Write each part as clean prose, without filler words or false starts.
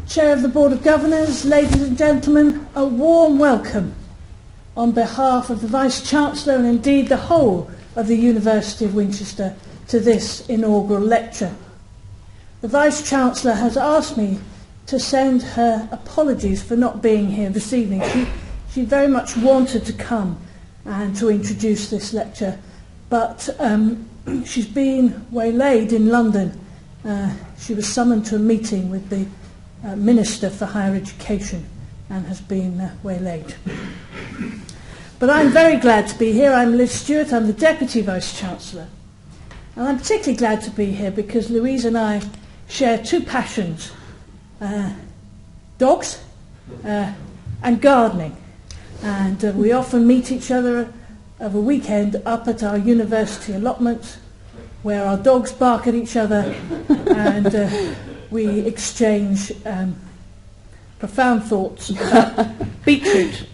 Chair of the Board of Governors, ladies and gentlemen, a warm welcome on behalf of the Vice-Chancellor and indeed the whole of the University of Winchester to this inaugural lecture. The Vice-Chancellor has asked me to send her apologies for not being here this evening. She very much wanted to come and to introduce this lecture, but she's been waylaid in London. She was summoned to a meeting with the Minister for Higher Education and has been waylaid. But I'm very glad to be here. I'm Liz Stewart, I'm the Deputy Vice-Chancellor. And I'm particularly glad to be here because Louise and I share two passions, dogs and gardening. And we often meet each other of a weekend up at our university allotments where our dogs bark at each other and we exchange profound thoughts about beetroot.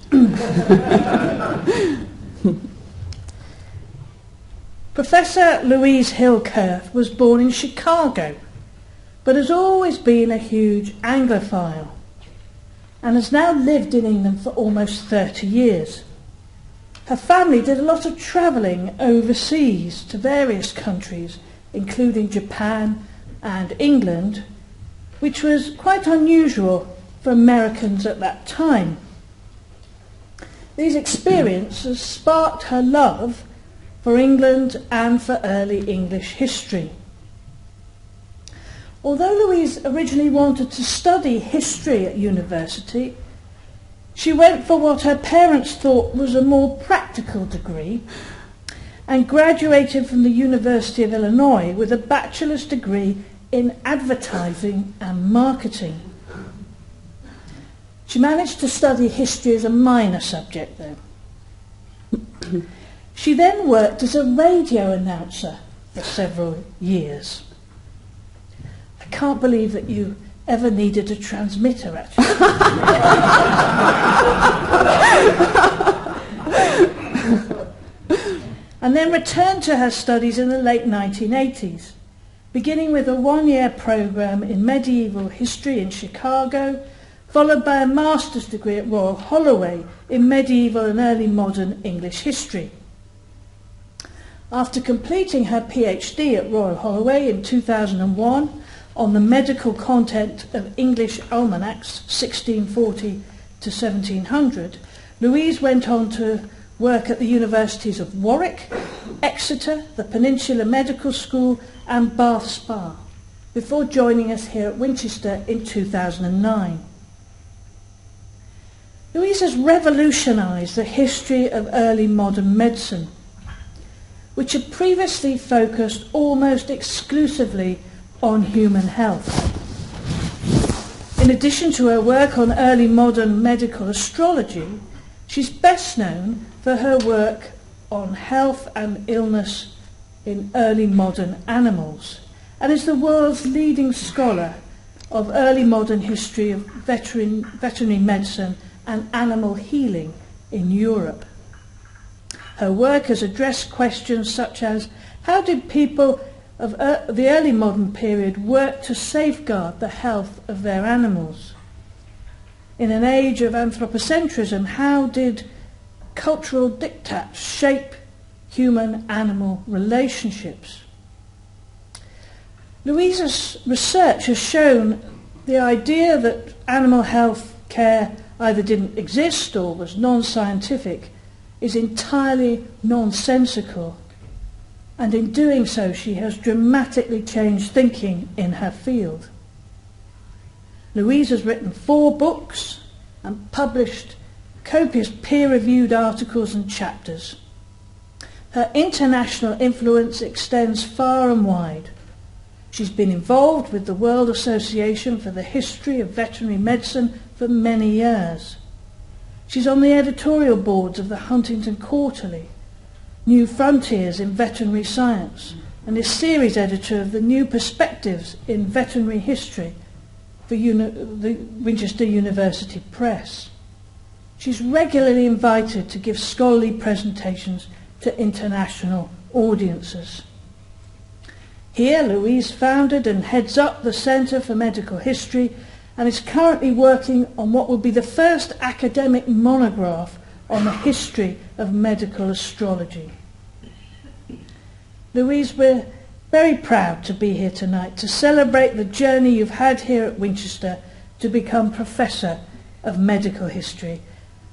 Professor Louise Hill Curth was born in Chicago, but has always been a huge Anglophile and has now lived in England for almost 30 years. Her family did a lot of travelling overseas to various countries, including Japan and England, which was quite unusual for Americans at that time. These experiences sparked her love for England and for early English history. Although Louise originally wanted to study history at university, she went for what her parents thought was a more practical degree and graduated from the University of Illinois with a bachelor's degree in advertising and marketing. She managed to study history as a minor subject, though. She then worked as a radio announcer for several years. I can't believe that you ever needed a transmitter, actually. And then returned to her studies in the late 1980s, beginning with a one-year programme in medieval history in Chicago, followed by a master's degree at Royal Holloway in medieval and early modern English history. After completing her PhD at Royal Holloway in 2001 on the medical content of English almanacs 1640 to 1700, Louise went on to work at the universities of Warwick, Exeter, the Peninsula Medical School and Bath Spa, before joining us here at Winchester in 2009. Louise has revolutionised the history of early modern medicine, which had previously focused almost exclusively on human health. In addition to her work on early modern medical astrology, she's best known for her work on health and illness in early modern animals, and is the world's leading scholar of early modern history of veterinary medicine and animal healing in Europe. Her work has addressed questions such as how did people of the early modern period work to safeguard the health of their animals? In an age of anthropocentrism, how did cultural diktats shape human-animal relationships? Louise's research has shown the idea that animal health care either didn't exist or was non-scientific is entirely nonsensical, and in doing so she has dramatically changed thinking in her field. Louise has written 4 books and published copious peer-reviewed articles and chapters. Her international influence extends far and wide. She's been involved with the World Association for the History of Veterinary Medicine for many years. She's on the editorial boards of the Huntington Quarterly, New Frontiers in Veterinary Science, and is series editor of the New Perspectives in Veterinary History for the Winchester University Press. She's regularly invited to give scholarly presentations to international audiences. Here, Louise founded and heads up the Centre for Medical History and is currently working on what will be the first academic monograph on the history of medical astrology. Louise, we're very proud to be here tonight to celebrate the journey you've had here at Winchester to become Professor of Medical History.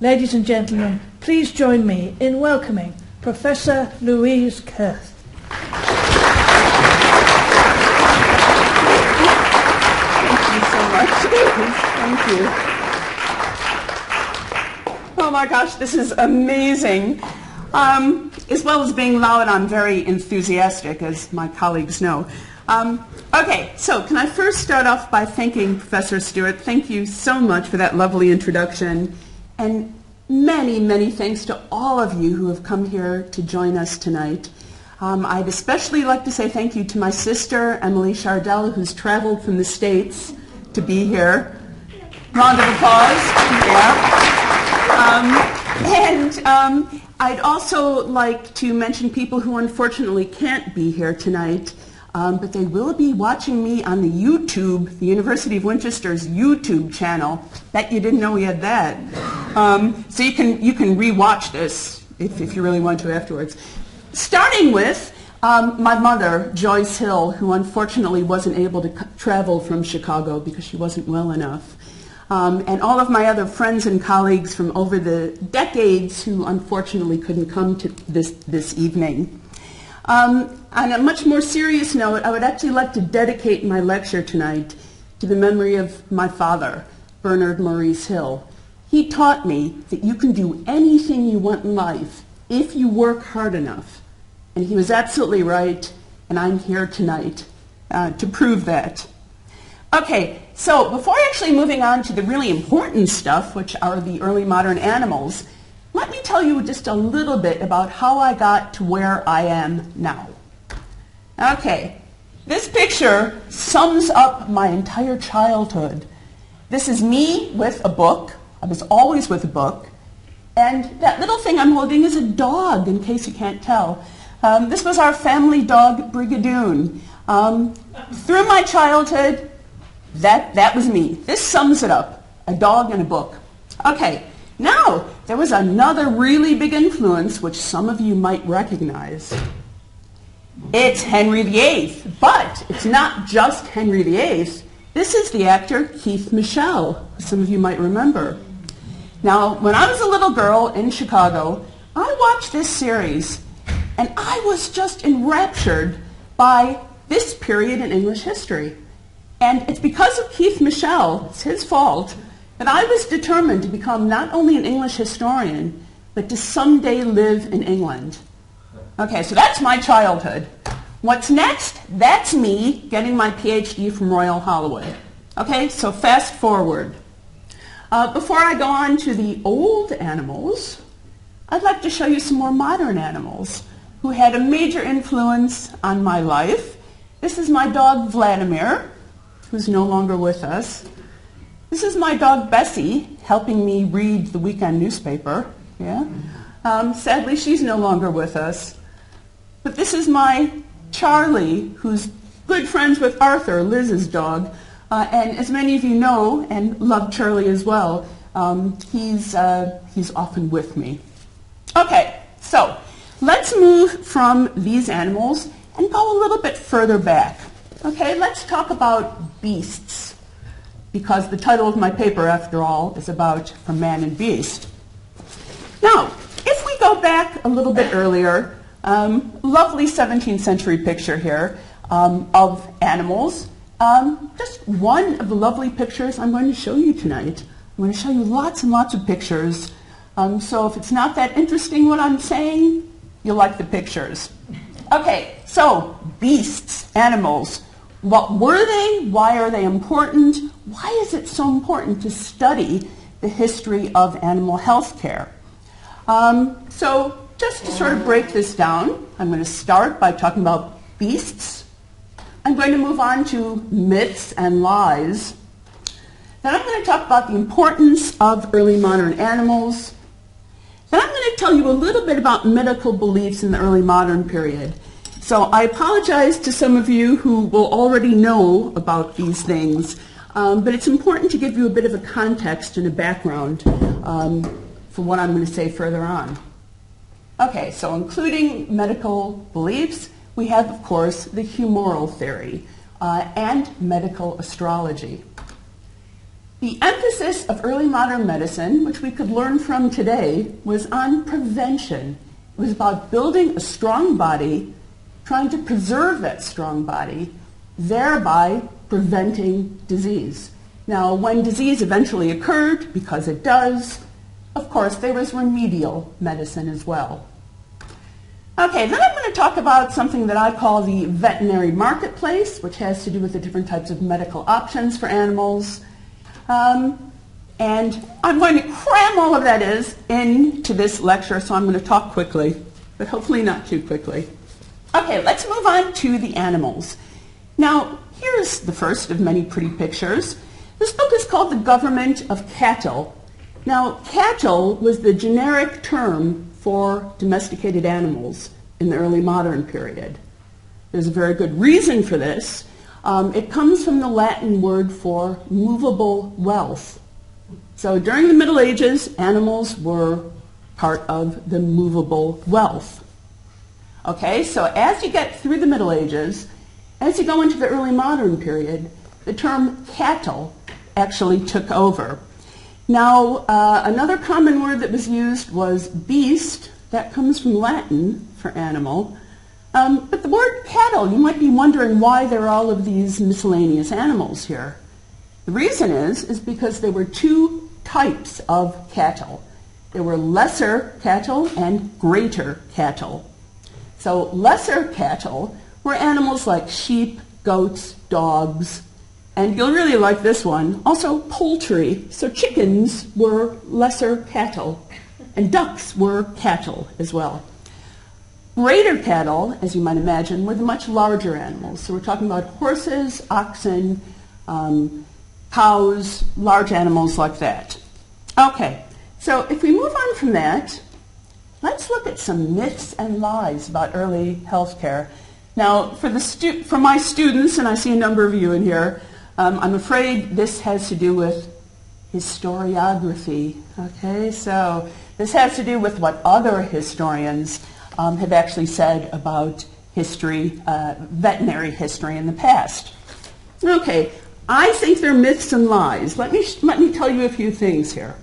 Ladies and gentlemen, please join me in welcoming Professor Louise Curth. Thank you. Oh my gosh, this is amazing. As well as being loud, I'm very enthusiastic, as my colleagues know. Okay, so can I first start off by thanking Professor Stewart. Thank you so much for that lovely introduction. And many, many thanks to all of you who have come here to join us tonight. I'd especially like to say thank you to my sister, Emily Chardell, who's traveled from the States to be here. Round of applause. Yeah. I'd also like to mention people who unfortunately can't be here tonight, but they will be watching me on the YouTube, the University of Winchester's YouTube channel. Bet you didn't know we had that. So you can re-watch this if you really want to afterwards. Starting with my mother, Joyce Hill, who unfortunately wasn't able to travel from Chicago because she wasn't well enough. And all of my other friends and colleagues from over the decades who unfortunately couldn't come to this evening. On a much more serious note, I would actually like to dedicate my lecture tonight to the memory of my father, Bernard Maurice Hill. He taught me that you can do anything you want in life if you work hard enough. And he was absolutely right, and I'm here tonight to prove that. Okay, so before actually moving on to the really important stuff, which are the early modern animals, let me tell you just a little bit about how I got to where I am now. Okay, this picture sums up my entire childhood. This is me with a book. I was always with a book. And that little thing I'm holding is a dog, in case you can't tell. This was our family dog, Brigadoon. Through my childhood, that was me. This sums it up, a dog and a book. Okay, now there was another really big influence which some of you might recognize. It's Henry VIII, but it's not just Henry VIII. This is the actor Keith Michel, some of you might remember. Now, when I was a little girl in Chicago, I watched this series, and I was just enraptured by this period in English history. And it's because of Keith Michel, it's his fault, that I was determined to become not only an English historian, but to someday live in England. Okay, so that's my childhood. What's next? That's me getting my PhD from Royal Holloway. Okay, so fast forward. Before I go on to the old animals, I'd like to show you some more modern animals who had a major influence on my life. This is my dog Vladimir, who's no longer with us. This is my dog Bessie, helping me read the weekend newspaper. Yeah. Sadly, she's no longer with us. But this is my Charlie, who's good friends with Arthur, Liz's dog. And as many of you know, and love Charlie as well, he's often with me. Okay, so let's move from these animals and go a little bit further back. Okay, let's talk about beasts, because the title of my paper, after all, is about From Man and Beast. Now, if we go back a little bit earlier, lovely 17th century picture here of animals. Just one of the lovely pictures I'm going to show you tonight. I'm going to show you lots and lots of pictures. So if it's not that interesting what I'm saying, you'll like the pictures. Okay, so beasts, animals. What were they? Why are they important? Why is it so important to study the history of animal health care? So just to sort of break this down, I'm going to start by talking about beasts. I'm going to move on to myths and lies. Then I'm going to talk about the importance of early modern animals. Then I'm going to tell you a little bit about medical beliefs in the early modern period. So I apologize to some of you who will already know about these things, But it's important to give you a bit of a context and a background for what I'm going to say further on. Okay, so including medical beliefs, we have, of course, the humoral theory and medical astrology. The emphasis of early modern medicine, which we could learn from today, was on prevention. It was about building a strong body, trying to preserve that strong body, thereby preventing disease. Now, when disease eventually occurred, because it does, of course, there was remedial medicine as well. Okay, then I'm going to talk about something that I call the veterinary marketplace, which has to do with the different types of medical options for animals. And I'm going to cram all of that into this lecture, so I'm going to talk quickly, but hopefully not too quickly. Okay, let's move on to the animals. Now, here's the first of many pretty pictures. This book is called The Government of Cattle. Now, cattle was the generic term for domesticated animals in the early modern period. There's a very good reason for this. It comes from the Latin word for movable wealth. So during the Middle Ages, animals were part of the movable wealth. Okay, so as you get through the Middle Ages, as you go into the early modern period, the term cattle actually took over. Now, another common word that was used was beast. That comes from Latin for animal. But the word cattle, you might be wondering why there are all of these miscellaneous animals here. The reason is because there were two types of cattle. There were lesser cattle and greater cattle. So lesser cattle were animals like sheep, goats, dogs, and you'll really like this one, also poultry. So chickens were lesser cattle, and ducks were cattle as well. Greater cattle, as you might imagine, were the much larger animals. So we're talking about horses, oxen, cows, large animals like that. Okay, so if we move on from that, let's look at some myths and lies about early healthcare. Now, for my students, and I see a number of you in here, I'm afraid this has to do with historiography. Okay, so this has to do with what other historians have actually said about history, veterinary history in the past. Okay, I think they're myths and lies. Let me tell you a few things here.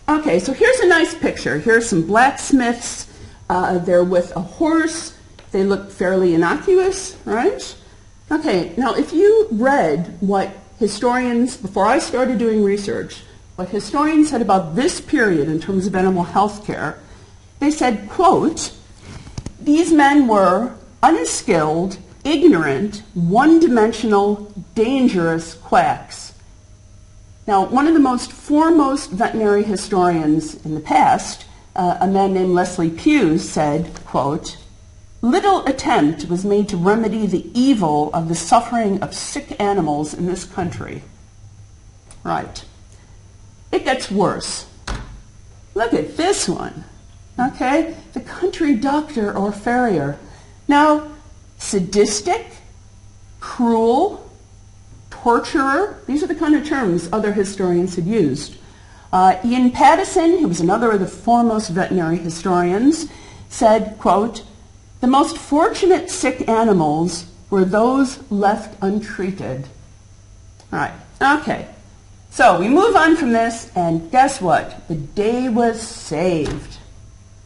Okay, so here's a nice picture. Here's some blacksmiths. They're with a horse. They look fairly innocuous, right? Okay, now if you read what historians, before I started doing research, what historians said about this period in terms of animal health care, they said, quote, these men were unskilled, ignorant, one-dimensional, dangerous quacks. Now, one of the most foremost veterinary historians in the past, a man named Leslie Pugh, said, quote, little attempt was made to remedy the evil of the suffering of sick animals in this country. Right. It gets worse. Look at this one. Okay? The country doctor or farrier. Now, sadistic, cruel, torturer, these are the kind of terms other historians had used. Ian Pattison, who was another of the foremost veterinary historians, said, quote, the most fortunate sick animals were those left untreated. All right, okay. So we move on from this, and guess what? The day was saved.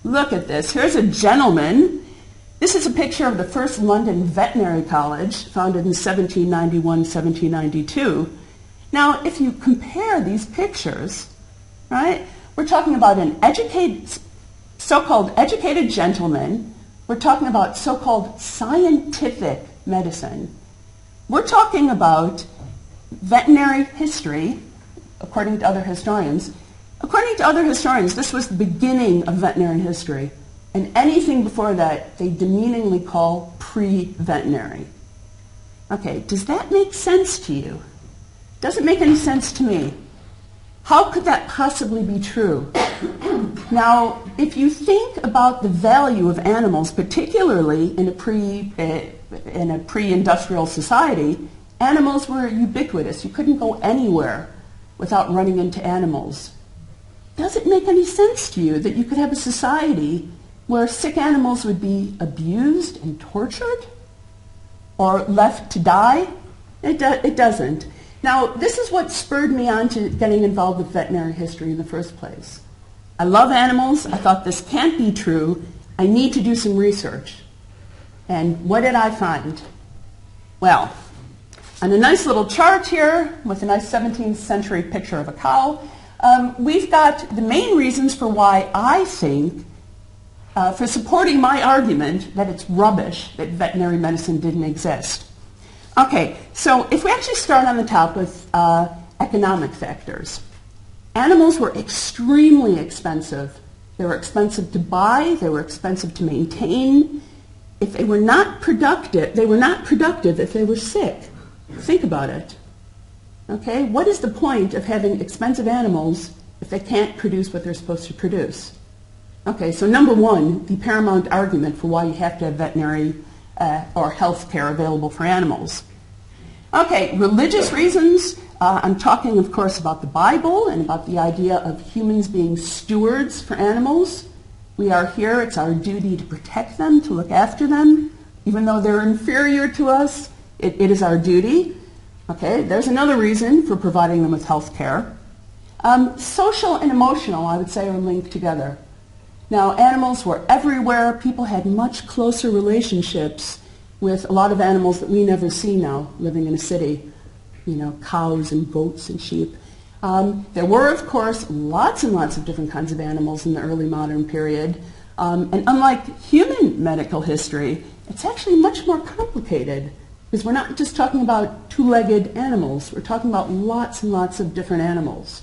Look at this. Here's a gentleman. This is a picture of the first London Veterinary College, founded in 1791, 1792. Now, if you compare these pictures, right, we're talking about an educated, so-called educated gentleman. We're talking about so-called scientific medicine. We're talking about veterinary history, according to other historians. According to other historians, this was the beginning of veterinary history. And anything before that, they demeaningly call pre-veterinary. Okay, does that make sense to you? Doesn't make any sense to me. How could that possibly be true? Now, if you think about the value of animals, particularly in a pre-industrial society, Animals were ubiquitous. You couldn't go anywhere without running into animals. Does it make any sense to you that you could have a society where sick animals would be abused and tortured or left to die? It doesn't. Now, this is what spurred me on to getting involved with veterinary history in the first place. I love animals. I thought this can't be true. I need to do some research. And what did I find? Well, on a nice little chart here with a nice 17th century picture of a cow, we've got the main reasons for why I think, for supporting my argument that it's rubbish that veterinary medicine didn't exist. Okay, so if we actually start on the top with economic factors. Animals were extremely expensive. They were expensive to buy, they were expensive to maintain. If they were not productive, if they were sick. Think about it. Okay, what is the point of having expensive animals if they can't produce what they're supposed to produce? Okay, so number one, the paramount argument for why you have to have veterinary or health care available for animals. Okay, religious reasons. I'm talking, of course, about the Bible and about the idea of humans being stewards for animals. We are here, it's our duty to protect them, to look after them. Even though they're inferior to us, it is our duty. Okay, there's another reason for providing them with health care. Social and emotional, I would say, are linked together. Now, animals were everywhere. People had much closer relationships with a lot of animals that we never see now living in a city. You know, cows and goats and sheep. There were, of course, lots and lots of different kinds of animals in the early modern period. And unlike human medical history, it's actually much more complicated because we're not just talking about two-legged animals. We're talking about lots and lots of different animals.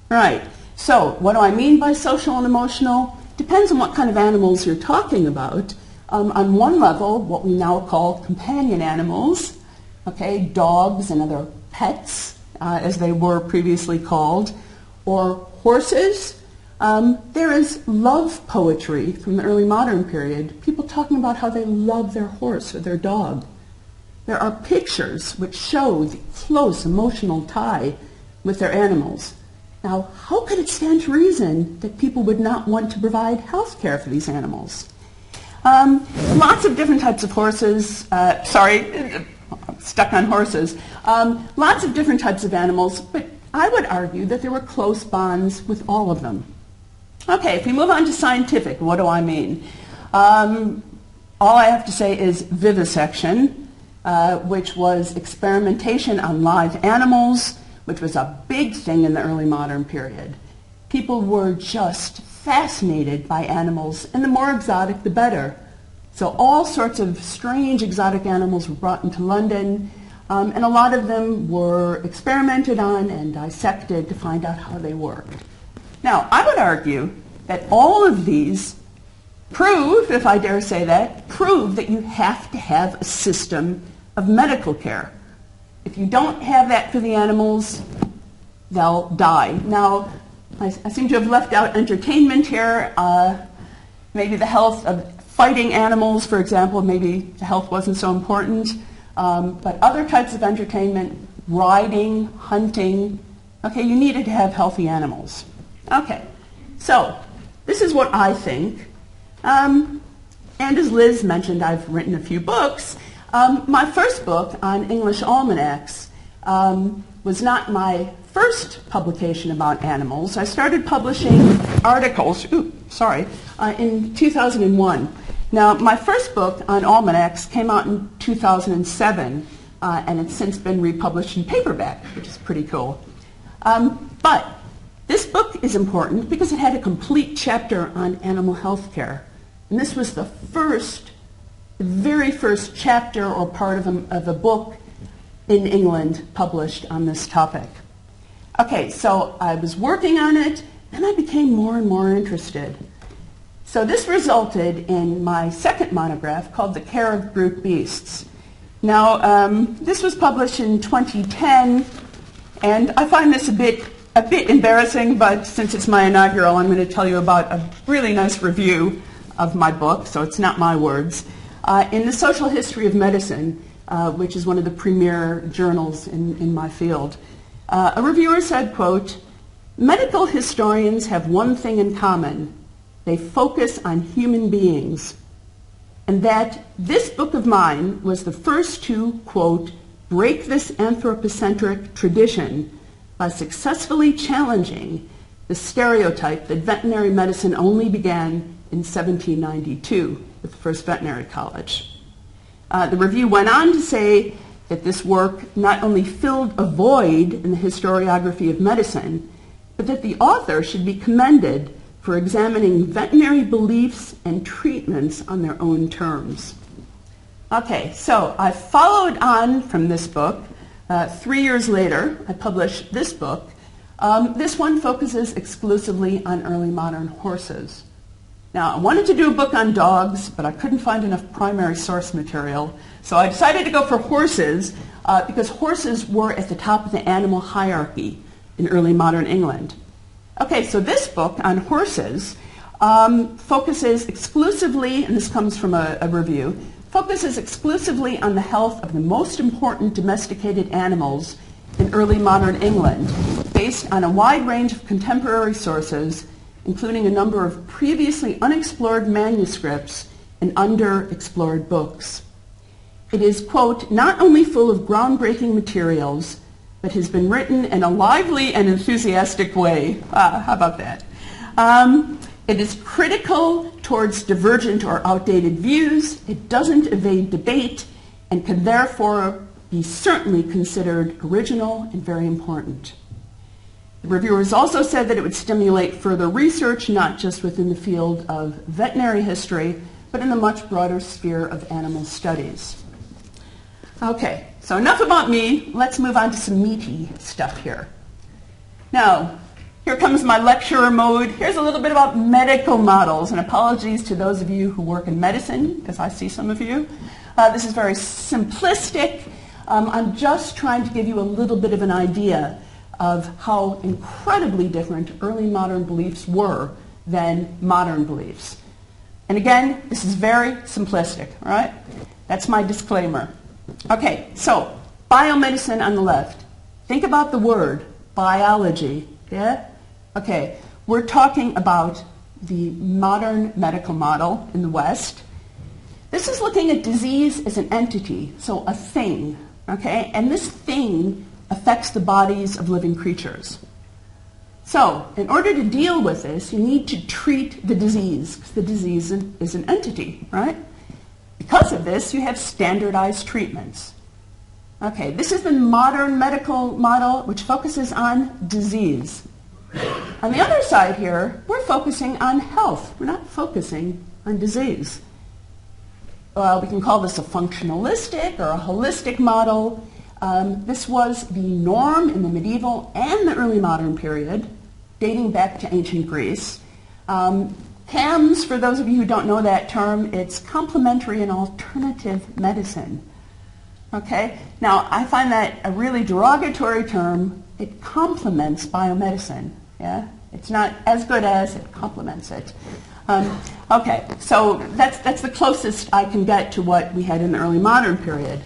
Right. So what do I mean by social and emotional? Depends on what kind of animals you're talking about. On one level, what we now call companion animals, okay, dogs and other pets, as they were previously called, or horses. There is love poetry from the early modern period, people talking about how they love their horse or their dog. There are pictures which show the close emotional tie with their animals. Now, how could it stand to reason that people would not want to provide health care for these animals? Lots of different types of horses, stuck on horses. Lots of different types of animals, but I would argue that there were close bonds with all of them. Okay, if we move on to scientific, what do I mean? All I have to say is vivisection, which was experimentation on live animals, which was a big thing in the early modern period. People were just fascinated by animals, and the more exotic, the better. So all sorts of strange exotic animals were brought into London, and a lot of them were experimented on and dissected to find out how they worked. Now, I would argue that all of these prove, if I dare say that, prove that you have to have a system of medical care. If you don't have that for the animals, they'll die. Now, I seem to have left out entertainment here. Maybe the health of fighting animals, for example, maybe the health wasn't so important. But other types of entertainment, riding, hunting, okay, you needed to have healthy animals. Okay, so this is what I think. And as Liz mentioned, I've written a few books. My first book on English almanacs was not my first publication about animals. I started publishing articles, in 2001. Now, my first book on almanacs came out in 2007, and it's since been republished in paperback, which is pretty cool. But this book is important because it had a complete chapter on animal health care. And this was the very first chapter or part of a book in England published on this topic. Okay, so I was working on it, and I became more and more interested. So this resulted in my second monograph called The Care of Brute Beasts. Now, this was published in 2010, and I find this a bit embarrassing, but since it's my inaugural, I'm going to tell you about a really nice review of my book, so it's not my words. In the Social History of Medicine, which is one of the premier journals in my field. A reviewer said, quote, "Medical historians have one thing in common. They focus on human beings. And that this book of mine was the first to, quote, break this anthropocentric tradition by successfully challenging the stereotype that veterinary medicine only began in 1792 with the first veterinary college." The review went on to say that this work not only filled a void in the historiography of medicine, but that the author should be commended for examining veterinary beliefs and treatments on their own terms. Okay, so I followed on from this book. 3 years later, I published this book. This one focuses exclusively on early modern horses. Now, I wanted to do a book on dogs, but I couldn't find enough primary source material, so I decided to go for horses because horses were at the top of the animal hierarchy in early modern England. Okay, so this book on horses focuses exclusively, and this comes from a review, focuses exclusively on the health of the most important domesticated animals in early modern England, based on a wide range of contemporary sources, including a number of previously unexplored manuscripts and underexplored books. It is, quote, not only full of groundbreaking materials, but has been written in a lively and enthusiastic way. How about that? It is critical towards divergent or outdated views. It doesn't evade debate and can therefore be certainly considered original and very important. The reviewers also said that it would stimulate further research, not just within the field of veterinary history, but in the much broader sphere of animal studies. Okay, so enough about me. Let's move on to some meaty stuff here. Now, here comes my lecturer mode. Here's a little bit about medical models, and apologies to those of you who work in medicine, because I see some of you. This is very simplistic. I'm just trying to give you a little bit of an idea of how incredibly different early modern beliefs were than modern beliefs. And again, this is very simplistic, all right? That's my disclaimer. Okay, so biomedicine on the left. Think about the word biology, yeah? Okay, we're talking about the modern medical model in the West. This is looking at disease as an entity, so a thing, okay? And this thing affects the bodies of living creatures. So, in order to deal with this, you need to treat the disease, because the disease is an entity, right? Because of this, you have standardized treatments. Okay, this is the modern medical model, which focuses on disease. On the other side here, we're focusing on health. We're not focusing on disease. Well, we can call this a functionalistic or a holistic model. This was the norm in the medieval and the early modern period, dating back to ancient Greece. CAMS, for those of you who don't know that term, it's complementary and alternative medicine. Okay? Now, I find that a really derogatory term. It complements biomedicine. Yeah? It's not as good as, it complements it. Okay, so that's the closest I can get to what we had in the early modern period.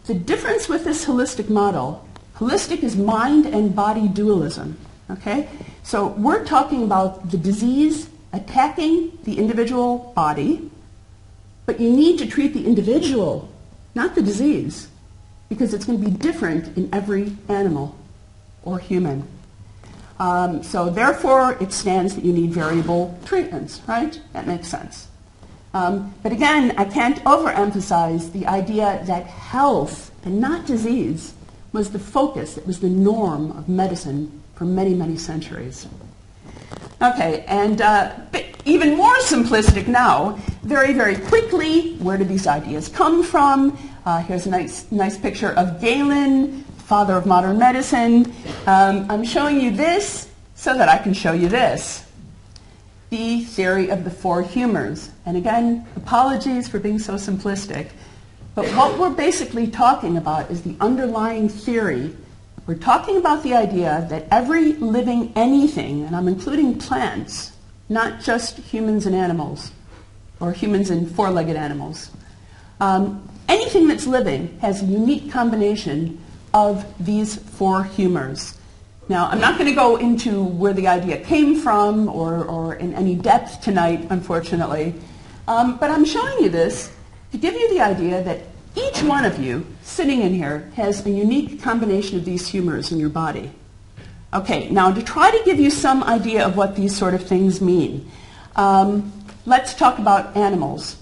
The difference with this holistic model, holistic is mind and body dualism, okay? So we're talking about the disease attacking the individual body, but you need to treat the individual, not the disease, because it's going to be different in every animal or human. So therefore, it stands that you need variable treatments, right? That makes sense. But again, I can't overemphasize the idea that health and not disease was the focus, it was the norm of medicine for many, many centuries. Okay, and even more simplistic now, very, very quickly, where do these ideas come from? Here's a nice picture of Galen, father of modern medicine. I'm showing you this so that I can show you this. The theory of the four humors. And again, apologies for being so simplistic, but what we're basically talking about is the underlying theory. We're talking about the idea that every living anything, and I'm including plants, not just humans and animals, or humans and four-legged animals, anything that's living has a unique combination of these four humors. Now, I'm not going to go into where the idea came from or in any depth tonight, unfortunately, but I'm showing you this to give you the idea that each one of you sitting in here has a unique combination of these humors in your body. Okay, now to try to give you some idea of what these sort of things mean, let's talk about animals.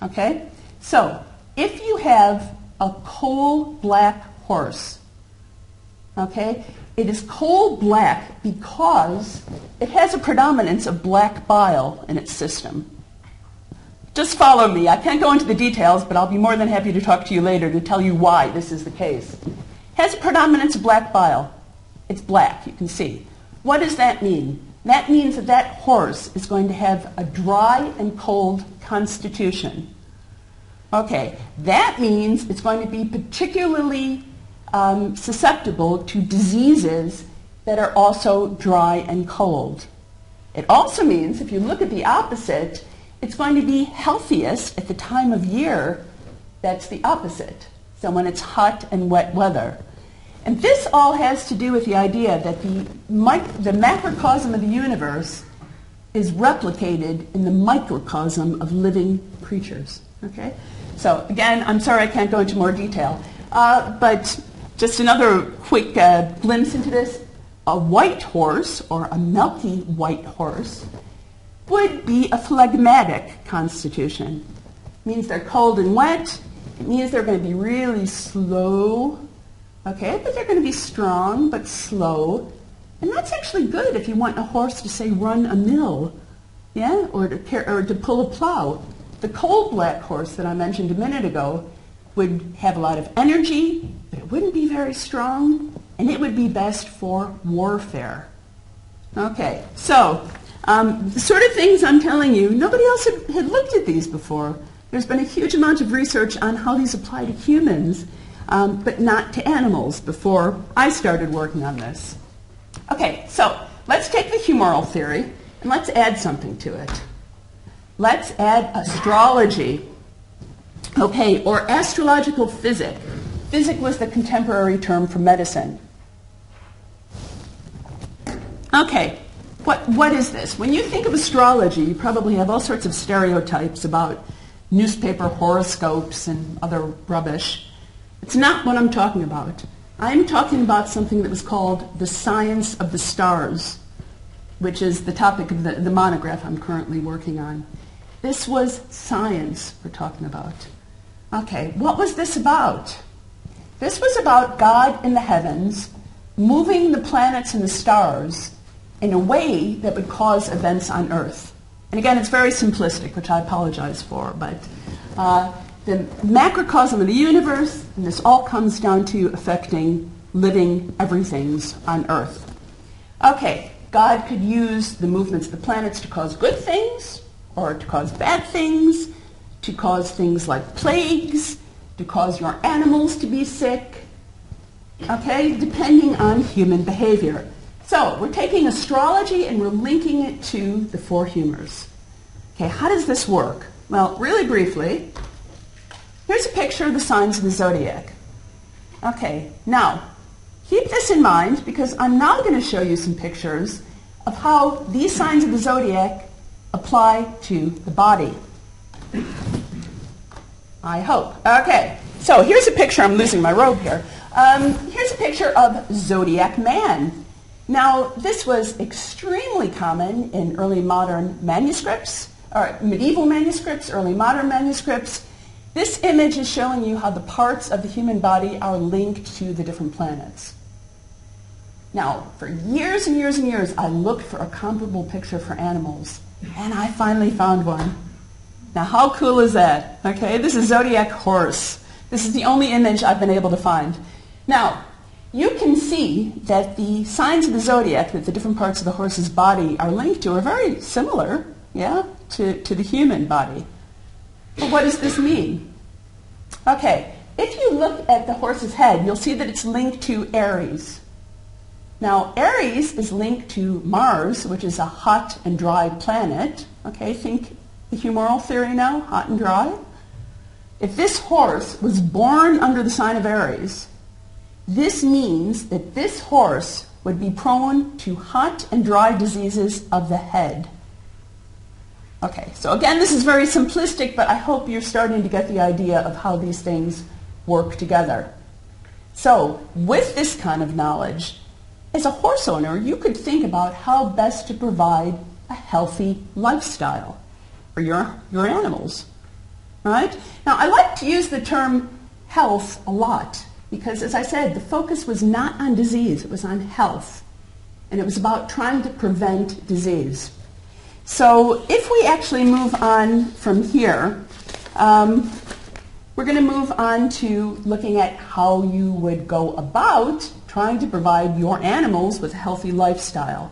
Okay? So, if you have a coal black horse, okay, it is coal black because it has a predominance of black bile in its system. Just follow me. I can't go into the details, but I'll be more than happy to talk to you later to tell you why this is the case. It has a predominance of black bile. It's black, you can see. What does that mean? That means that that horse is going to have a dry and cold constitution. Okay, that means it's going to be particularly susceptible to diseases that are also dry and cold. It also means, if you look at the opposite, it's going to be healthiest at the time of year that's the opposite. So when it's hot and wet weather. And this all has to do with the idea that the macrocosm of the universe is replicated in the microcosm of living creatures. Okay? So again, I'm sorry I can't go into more detail. But just another quick glimpse into this. A white horse, or a milky white horse, would be a phlegmatic constitution. It means they're cold and wet. It means they're going to be really slow. Okay, but they're going to be strong but slow. And that's actually good if you want a horse to, say, run a mill, yeah, or to pull a plow. The coal black horse that I mentioned a minute ago would have a lot of energy, but it wouldn't be very strong, and it would be best for warfare. Okay, so the sort of things I'm telling you, nobody else had looked at these before. There's been a huge amount of research on how these apply to humans, but not to animals before I started working on this. Okay, so let's take the humoral theory and let's add something to it. Let's add astrology. Okay, or astrological physic. Physic was the contemporary term for medicine. Okay, what is this? When you think of astrology, you probably have all sorts of stereotypes about newspaper horoscopes and other rubbish. It's not what I'm talking about. I'm talking about something that was called the science of the stars, which is the topic of the monograph I'm currently working on. This was science we're talking about. Okay, what was this about? This was about God in the heavens moving the planets and the stars in a way that would cause events on Earth. And again, it's very simplistic, which I apologize for, but the macrocosm of the universe, and this all comes down to affecting living everythings on Earth. Okay, God could use the movements of the planets to cause good things, or to cause bad things, to cause things like plagues, to cause your animals to be sick, okay, depending on human behavior. So we're taking astrology and we're linking it to the four humors. Okay, how does this work? Well, really briefly, here's a picture of the signs of the zodiac. Okay, now, keep this in mind because I'm now going to show you some pictures of how these signs of the zodiac apply to the body. I hope. Okay, so here's a picture. I'm losing my robe here. Here's a picture of Zodiac Man. Now, this was extremely common in early modern manuscripts, or medieval manuscripts, early modern manuscripts. This image is showing you how the parts of the human body are linked to the different planets. Now, for years and years and years, I looked for a comparable picture for animals, and I finally found one. Now, how cool is that? Okay, this is Zodiac Horse. This is the only image I've been able to find. Now, you can see that the signs of the zodiac that the different parts of the horse's body are linked to are very similar, yeah, to the human body. But what does this mean? Okay, if you look at the horse's head, you'll see that it's linked to Aries. Now, Aries is linked to Mars, which is a hot and dry planet. Okay, think the humoral theory now, hot and dry. if this horse was born under the sign of Aries, this means that this horse would be prone to hot and dry diseases of the head. Okay, so again, this is very simplistic, but I hope you're starting to get the idea of how these things work together. So, with this kind of knowledge, as a horse owner, you could think about how best to provide a healthy lifestyle for your animals, right? Now, I like to use the term health a lot because, as I said, the focus was not on disease, it was on health, and it was about trying to prevent disease. So if we actually move on from here, we're going to move on to looking at how you would go about trying to provide your animals with a healthy lifestyle.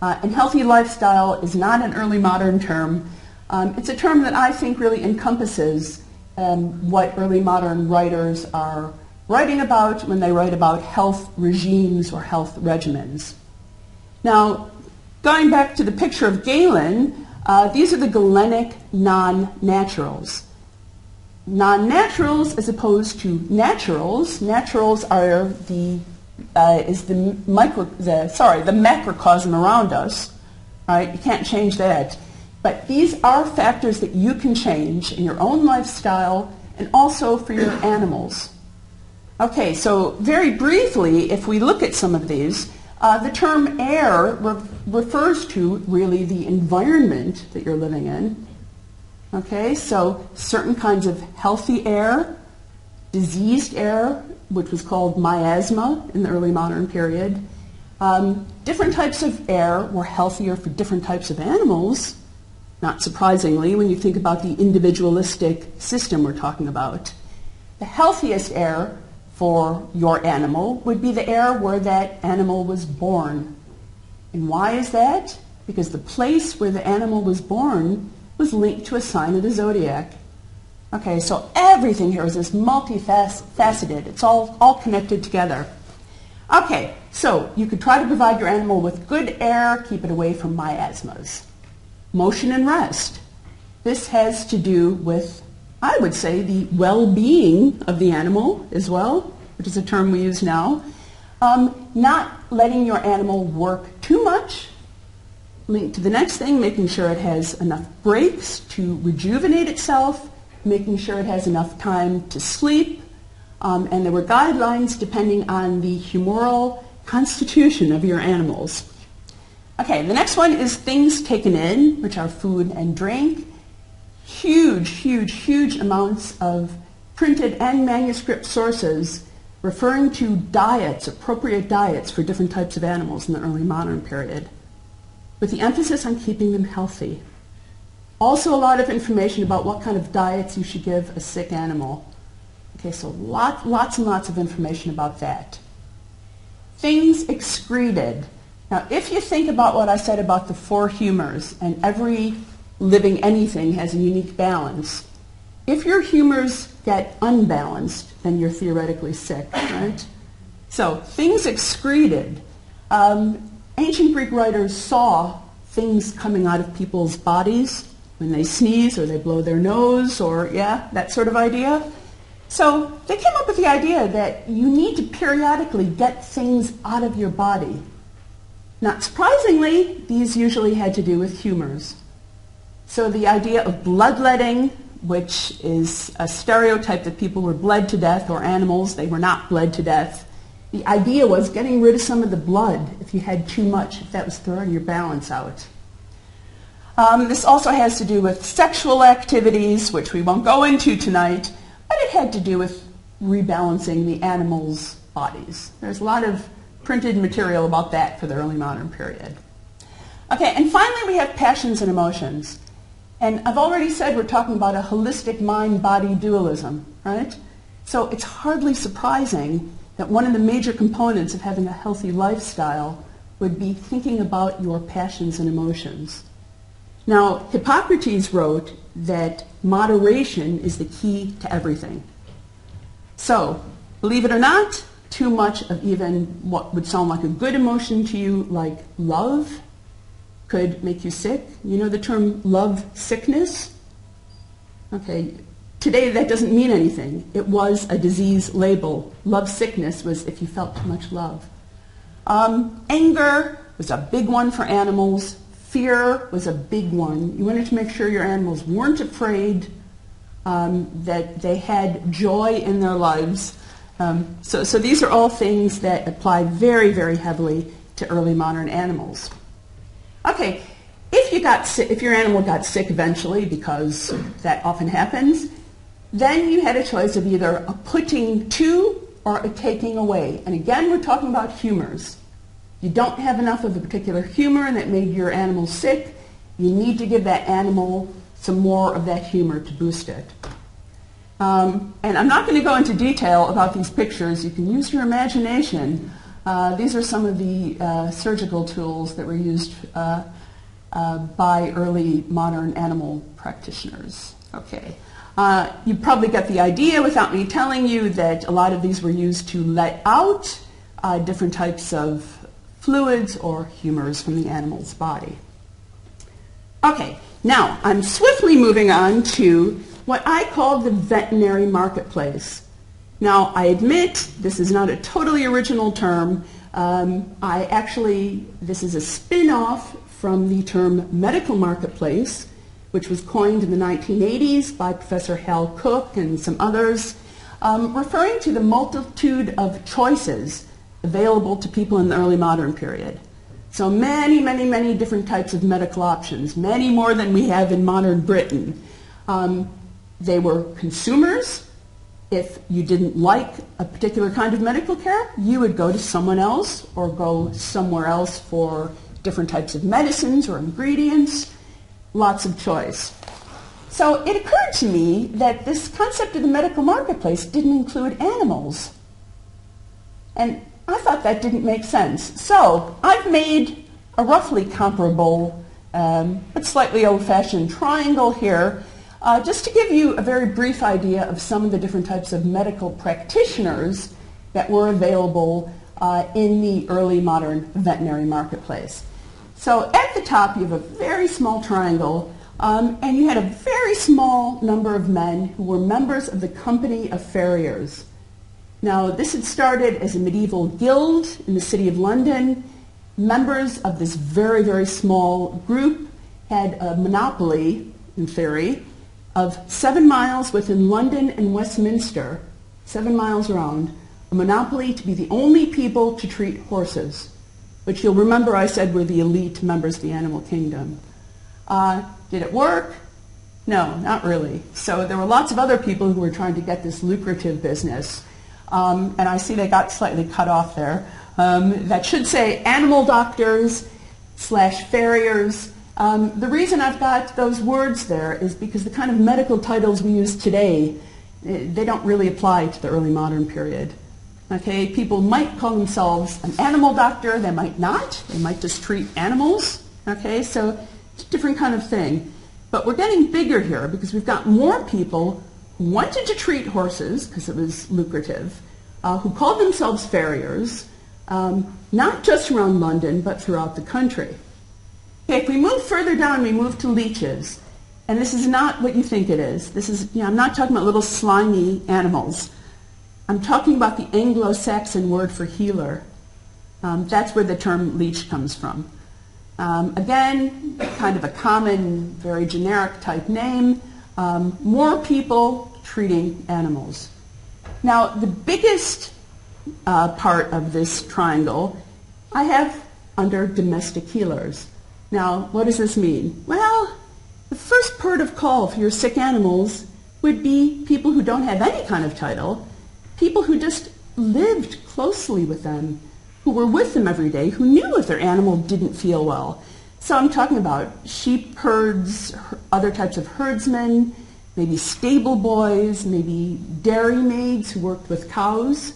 And healthy lifestyle is not an early modern term. It's a term that I think really encompasses what early modern writers are writing about when they write about health regimes or health regimens. Now, going back to the picture of Galen, these are the Galenic non-naturals. Non-naturals as opposed to naturals. Naturals are the macrocosm around us. Right? You can't change that. But these are factors that you can change in your own lifestyle and also for your animals. Okay, so very briefly, if we look at some of these, the term air refers to really the environment that you're living in. Okay, so certain kinds of healthy air, diseased air, which was called miasma in the early modern period. Different types of air were healthier for different types of animals, not surprisingly when you think about the individualistic system we're talking about. The healthiest air for your animal would be the air where that animal was born. And why is that? Because the place where the animal was born was linked to a sign of the zodiac. Okay, so everything here is this multifaceted. It's all connected together. Okay, so you could try to provide your animal with good air, keep it away from miasmas. Motion and rest. This has to do with, I would say, the well-being of the animal as well, which is a term we use now. Not letting your animal work too much. Linked to the next thing, making sure it has enough breaks to rejuvenate itself, making sure it has enough time to sleep, and there were guidelines depending on the humoral constitution of your animals. Okay, the next one is things taken in, which are food and drink. Huge amounts of printed and manuscript sources referring to diets, appropriate diets for different types of animals in the early modern period, with the emphasis on keeping them healthy. Also a lot of information about what kind of diets you should give a sick animal. Okay, so lots and lots of information about that. Things excreted. Now, if you think about what I said about the four humors, and every living anything has a unique balance, if your humors get unbalanced, then you're theoretically sick, right? So, things excreted. Ancient Greek writers saw things coming out of people's bodies when they sneeze or they blow their nose or, that sort of idea. So they came up with the idea that you need to periodically get things out of your body. Not surprisingly, these usually had to do with humors. So the idea of bloodletting, which is a stereotype that people were bled to death, or animals, they were not bled to death. The idea was getting rid of some of the blood if you had too much, if that was throwing your balance out. This also has to do with sexual activities, which we won't go into tonight, but it had to do with rebalancing the animals' bodies. There's a lot of printed material about that for the early modern period. Okay, and finally we have passions and emotions. And I've already said we're talking about a holistic mind-body dualism, right? So it's hardly surprising that one of the major components of having a healthy lifestyle would be thinking about your passions and emotions. Now, Hippocrates wrote that moderation is the key to everything. So, believe it or not, too much of even what would sound like a good emotion to you, like love, could make you sick. You know the term love sickness? Okay, Today that doesn't mean anything. It was a disease label. Love sickness was if you felt too much love. Anger was a big one for animals. Fear was a big one. You wanted to make sure your animals weren't afraid, that they had joy in their lives. So these are all things that apply very, very heavily to early modern animals. Okay, if your animal got sick eventually, because that often happens, then you had a choice of either a putting to or a taking away. And again, we're talking about humors. You don't have enough of a particular humor that made your animal sick. You need to give that animal some more of that humor to boost it. And I'm not going to go into detail about these pictures. You can use your imagination. These are some of the surgical tools that were used by early modern animal practitioners. Okay. You probably get the idea without me telling you that a lot of these were used to let out different types of fluids or humors from the animal's body. Okay, now I'm swiftly moving on to what I call the veterinary marketplace. Now, I admit this is not a totally original term. This is a spin-off from the term medical marketplace, which was coined in the 1980s by Professor Hal Cook and some others, referring to the multitude of choices available to people in the early modern period. So many, many, many different types of medical options, many more than we have in modern Britain. They were consumers. If you didn't like a particular kind of medical care, you would go to someone else or go somewhere else for different types of medicines or ingredients. Lots of choice. So it occurred to me that this concept of the medical marketplace didn't include animals. And I thought that didn't make sense. So I've made a roughly comparable but slightly old-fashioned triangle here just to give you a very brief idea of some of the different types of medical practitioners that were available in the early modern veterinary marketplace. So at the top you have a very small triangle and you had a very small number of men who were members of the Company of Farriers. Now, this had started as a medieval guild in the city of London. Members of this very, very small group had a monopoly, in theory, of 7 miles within London and Westminster, 7 miles around, a monopoly to be the only people to treat horses, which you'll remember I said were the elite members of the animal kingdom. Did it work? No, not really. So there were lots of other people who were trying to get this lucrative business. And I see they got slightly cut off there. That should say animal doctors / farriers. The reason I've got those words there is because the kind of medical titles we use today, they don't really apply to the early modern period. Okay, people might call themselves an animal doctor, they might not. They might just treat animals. Okay, so it's a different kind of thing. But we're getting bigger here because we've got more people who wanted to treat horses because it was lucrative, who called themselves farriers, not just around London, but throughout the country. Okay, if we move further down, we move to leeches. And this is not what you think it is. This is, I'm not talking about little slimy animals. I'm talking about the Anglo-Saxon word for healer. That's where the term leech comes from. Again, kind of a common, very generic type name. More people treating animals. Now, the biggest part of this triangle I have under domestic healers. Now, what does this mean? Well, the first port of call for your sick animals would be people who don't have any kind of title, people who just lived closely with them, who were with them every day, who knew if their animal didn't feel well. So I'm talking about sheep herds, other types of herdsmen, maybe stable boys, maybe dairy maids who worked with cows.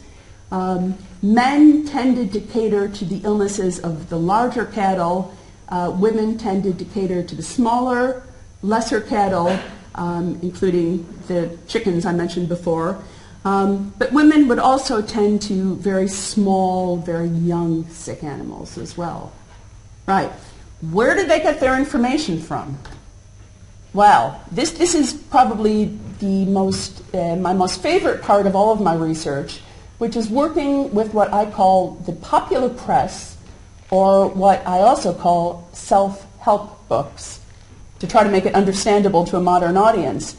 Men tended to cater to the illnesses of the larger cattle. Women tended to cater to the smaller, lesser cattle, including the chickens I mentioned before. But women would also tend to very small, very young sick animals as well. Right. Where did they get their information from? Well, this is probably my most favorite part of all of my research, which is working with what I call the popular press, or what I also call self-help books, to try to make it understandable to a modern audience.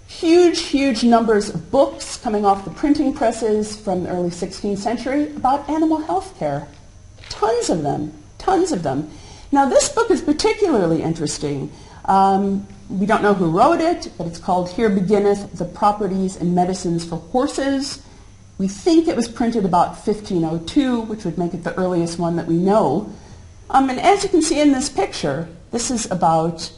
Huge, huge numbers of books coming off the printing presses from the early 16th century about animal health care. Tons of them, tons of them. Now this book is particularly interesting. We don't know who wrote it, but it's called Here Beginneth the Properties and Medicines for Horses. We think it was printed about 1502, which would make it the earliest one that we know. And as you can see in this picture, this is about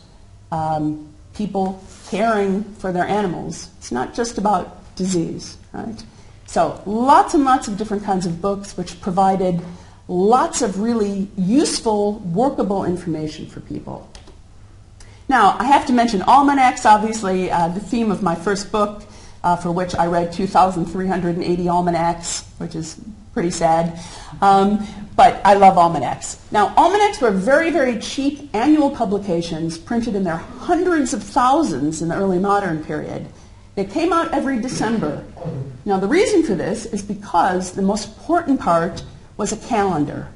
people caring for their animals. It's not just about disease, right? So lots and lots of different kinds of books which provided lots of really useful, workable information for people. Now, I have to mention almanacs, obviously, the theme of my first book, for which I read 2,380 almanacs, which is pretty sad. But I love almanacs. Now, almanacs were very, very cheap annual publications printed in their hundreds of thousands in the early modern period. They came out every December. Now, the reason for this is because the most important part was a calendar.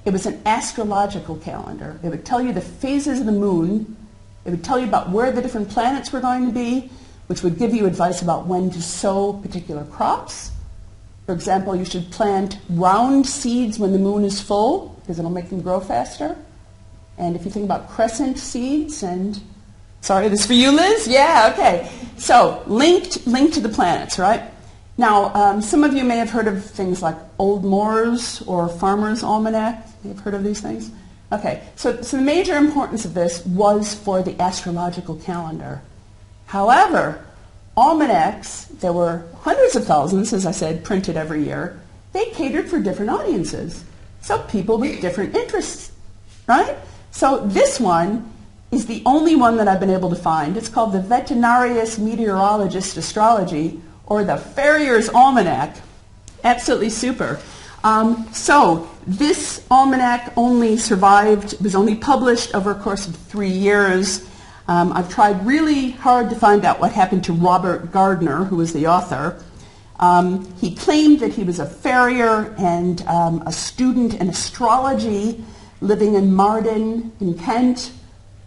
It was an astrological calendar. It would tell you the phases of the moon. It would tell you about where the different planets were going to be, which would give you advice about when to sow particular crops. For example, you should plant round seeds when the moon is full, because it'll make them grow faster. And if you think about crescent seeds, and sorry, this is for you, Liz? Yeah, okay. So, linked to the planets, right? Now, some of you may have heard of things like Old Moore's or Farmer's Almanac. You've heard of these things? Okay, so the major importance of this was for the astrological calendar. However, almanacs, there were hundreds of thousands, as I said, printed every year. They catered for different audiences. So people with different interests, right? So this one is the only one that I've been able to find. It's called the Veterinarius Meteorologist Astrology, or the Farrier's Almanac. Absolutely super. So this almanac only survived, was only published over a course of 3 years. I've tried really hard to find out what happened to Robert Gardner, who was the author. He claimed that he was a farrier and a student in astrology living in Marden in Kent.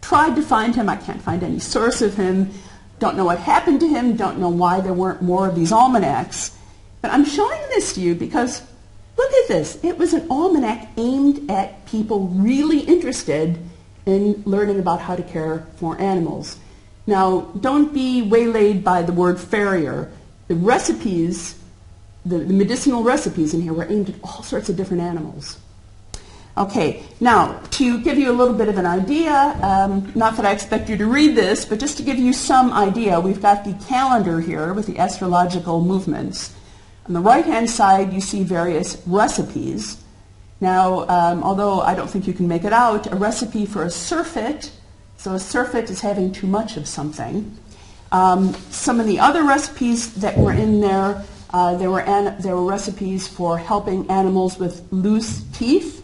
Tried to find him. I can't find any source of him. Don't know what happened to him. Don't know why there weren't more of these almanacs. But I'm showing this to you because look at this. It was an almanac aimed at people really interested in learning about how to care for animals. Now, don't be waylaid by the word farrier. The recipes, the medicinal recipes in here were aimed at all sorts of different animals. Okay, now, to give you a little bit of an idea, not that I expect you to read this, but just to give you some idea, we've got the calendar here with the astrological movements. On the right-hand side, you see various recipes. Now, although I don't think you can make it out, a recipe for a surfeit, so a surfeit is having too much of something. Some of the other recipes that were in there, there were recipes for helping animals with loose teeth,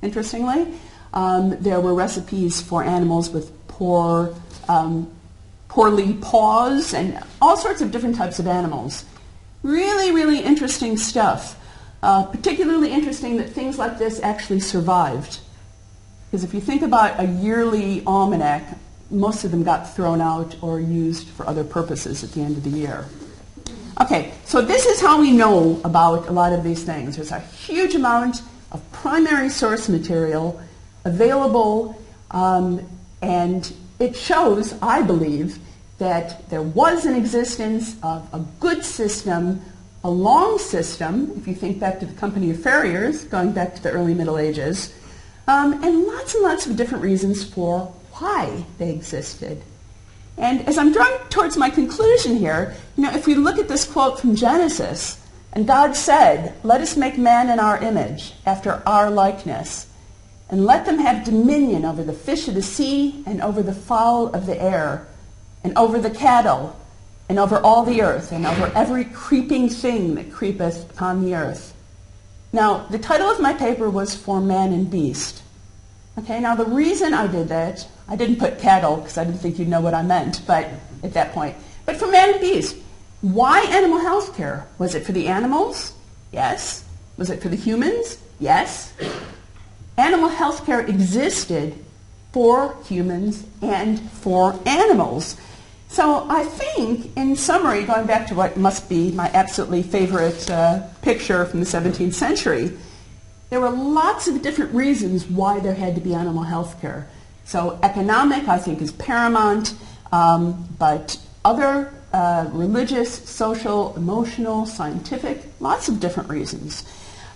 interestingly. There were recipes for animals with poorly paws, and all sorts of different types of animals. Really, really interesting stuff. Particularly interesting that things like this actually survived. Because if you think about a yearly almanac, most of them got thrown out or used for other purposes at the end of the year. Okay, so this is how we know about a lot of these things. There's a huge amount of primary source material available, and it shows, I believe, that there was an existence of a good system, a long system, if you think back to the Company of Farriers, going back to the early Middle Ages, and lots of different reasons for why they existed. And as I'm drawing towards my conclusion here, if we look at this quote from Genesis, and God said, "Let us make man in our image, after our likeness, and let them have dominion over the fish of the sea, and over the fowl of the air, and over the cattle, and over all the earth, and over every creeping thing that creepeth upon the earth." Now, the title of my paper was For Man and Beast. Okay, now the reason I did that, I didn't put cattle because I didn't think you'd know what I meant, but at that point. But for man and beast, why animal health care? Was it for the animals? Yes. Was it for the humans? Yes. Animal health care existed for humans and for animals. So I think, in summary, going back to what must be my absolutely favorite picture from the 17th century, there were lots of different reasons why there had to be animal health care. So economic, I think, is paramount, but other religious, social, emotional, scientific, lots of different reasons.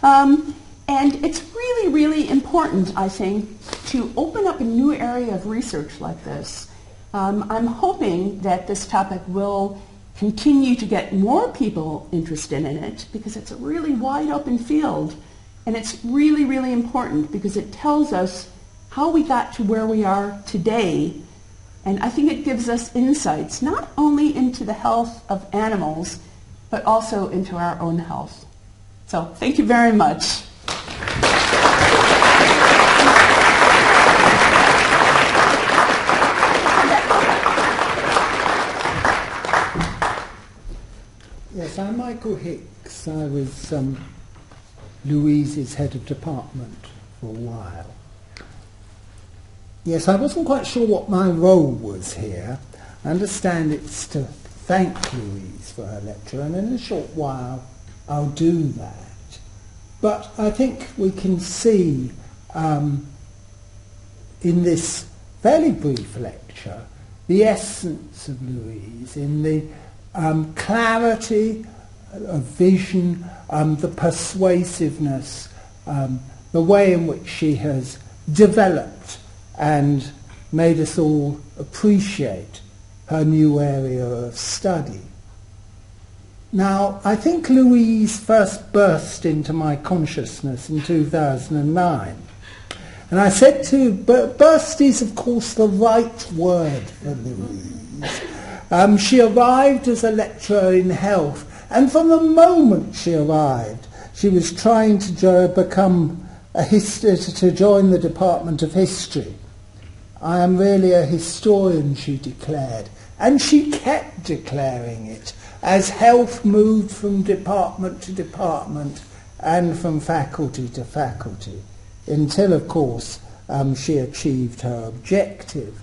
And it's really, really important, I think, to open up a new area of research like this. I'm hoping that this topic will continue to get more people interested in it because it's a really wide open field. And it's really, really important because it tells us how we got to where we are today. And I think it gives us insights not only into the health of animals, but also into our own health. So thank you very much. Yes, I'm Michael Hicks. I was Louise's head of department for a while. Yes, I wasn't quite sure what my role was here. I understand it's to thank Louise for her lecture, and in a short while I'll do that. But I think we can see in this fairly brief lecture the essence of Louise in the clarity of vision, the persuasiveness, the way in which she has developed and made us all appreciate her new area of study. Now, I think Louise first burst into my consciousness in 2009. And I said to burst is, of course, the right word for Louise. She arrived as a lecturer in health, and from the moment she arrived, she was trying to to join the Department of History. I am really a historian, she declared, and she kept declaring it as health moved from department to department and from faculty to faculty, until, of course, she achieved her objective.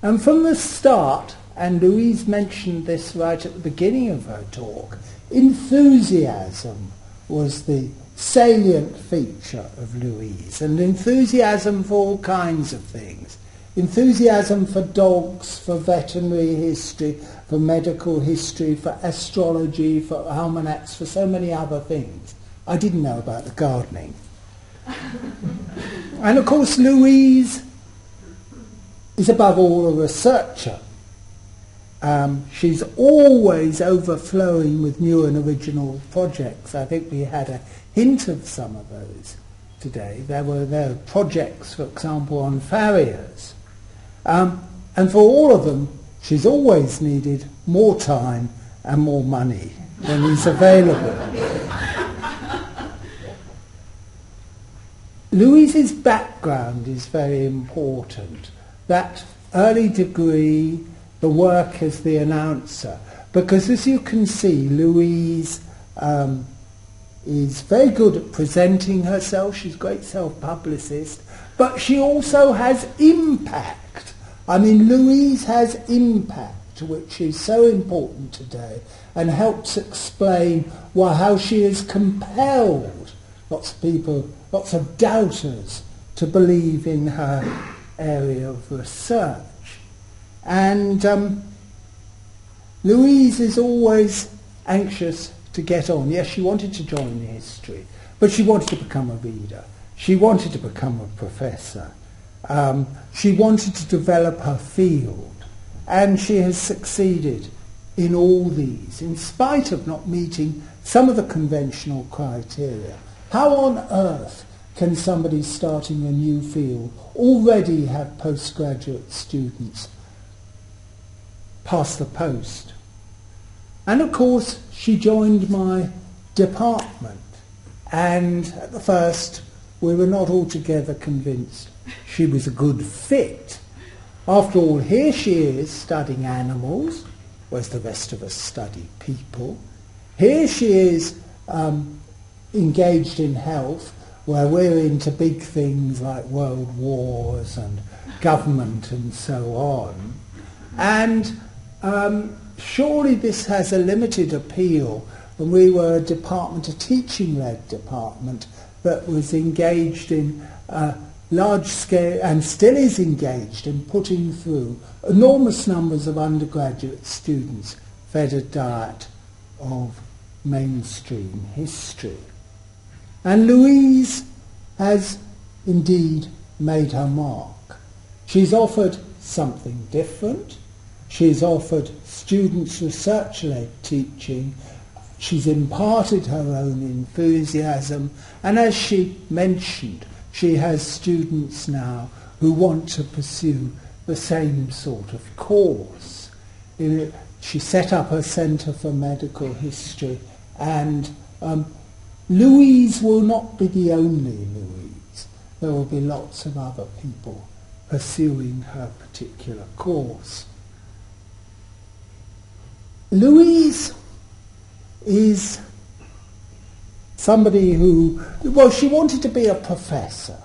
And from the start, and Louise mentioned this right at the beginning of her talk, enthusiasm was the salient feature of Louise, and enthusiasm for all kinds of things. Enthusiasm for dogs, for veterinary history, for medical history, for astrology, for almanacs, for so many other things. I didn't know about the gardening. And of course Louise is above all a researcher. She's always overflowing with new and original projects. I think we had a hint of some of those today. There were projects, for example, on farriers. And for all of them, she's always needed more time and more money than is available. Louise's background is very important. That early degree, the work as the announcer, because as you can see, Louise is very good at presenting herself. She's a great self-publicist, but she also has impact. I mean, Louise has impact, which is so important today, and helps explain how she has compelled lots of people, lots of doubters, to believe in her area of research. And Louise is always anxious to get on. Yes, she wanted to join the history, but she wanted to become a reader. She wanted to become a professor. She wanted to develop her field, and she has succeeded in all these, in spite of not meeting some of the conventional criteria. How on earth can somebody starting a new field already have postgraduate students pass the post? And of course she joined my department, and at the first we were not altogether convinced she was a good fit. After all, here she is studying animals, whereas the rest of us study people. Here she is engaged in health, where we're into big things like world wars and government and so on. And surely this has a limited appeal. And we were a teaching-led department that was engaged in large scale, and still is engaged in putting through enormous numbers of undergraduate students fed a diet of mainstream history. And Louise has indeed made her mark. She's offered something different. She's offered students research-led teaching. She's imparted her own enthusiasm. And as she mentioned, she has students now who want to pursue the same sort of course. She set up her Centre for Medical History, and Louise will not be the only Louise. There will be lots of other people pursuing her particular course. Louise is somebody who, well, she wanted to be a professor.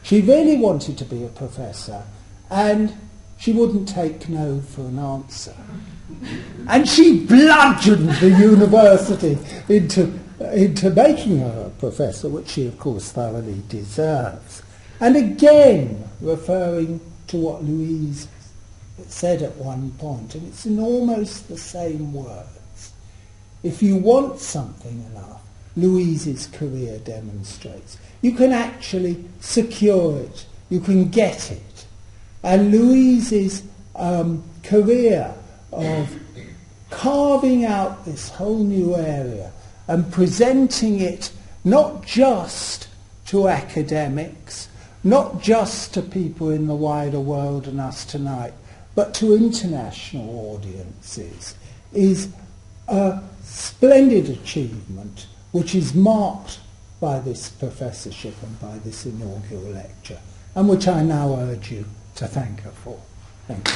She really wanted to be a professor, and she wouldn't take no for an answer. And she bludgeoned the university into making her a professor, which she, of course, thoroughly deserves. And again, referring to what Louise said at one point, and it's in almost the same words. If you want something enough, Louise's career demonstrates, you can actually secure it, you can get it. And Louise's career of carving out this whole new area and presenting it not just to academics, not just to people in the wider world and us tonight, but to international audiences, is a splendid achievement which is marked by this professorship and by this inaugural lecture, and which I now urge you to thank her for. Thank you.